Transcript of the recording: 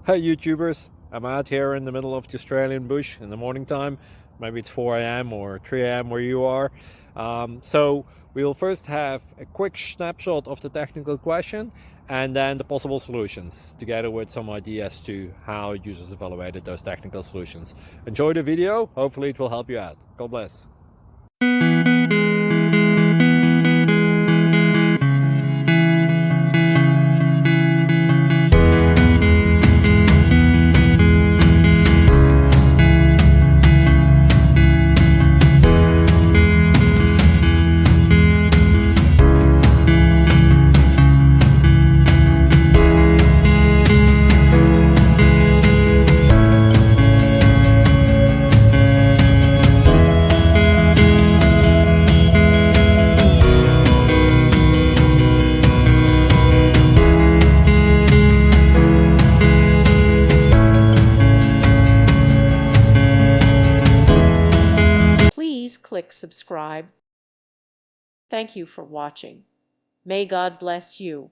Hey YouTubers, I'm out here in the middle of the Australian bush in the morning time. Maybe it's 4 a.m. or 3 a.m. where you are. So we'll first have a quick snapshot of the technical question and then the possible solutions, together with some ideas to how users evaluated those technical solutions. Enjoy the video, hopefully it will help you out. God bless. Please click subscribe. Thank you for watching. May God bless you.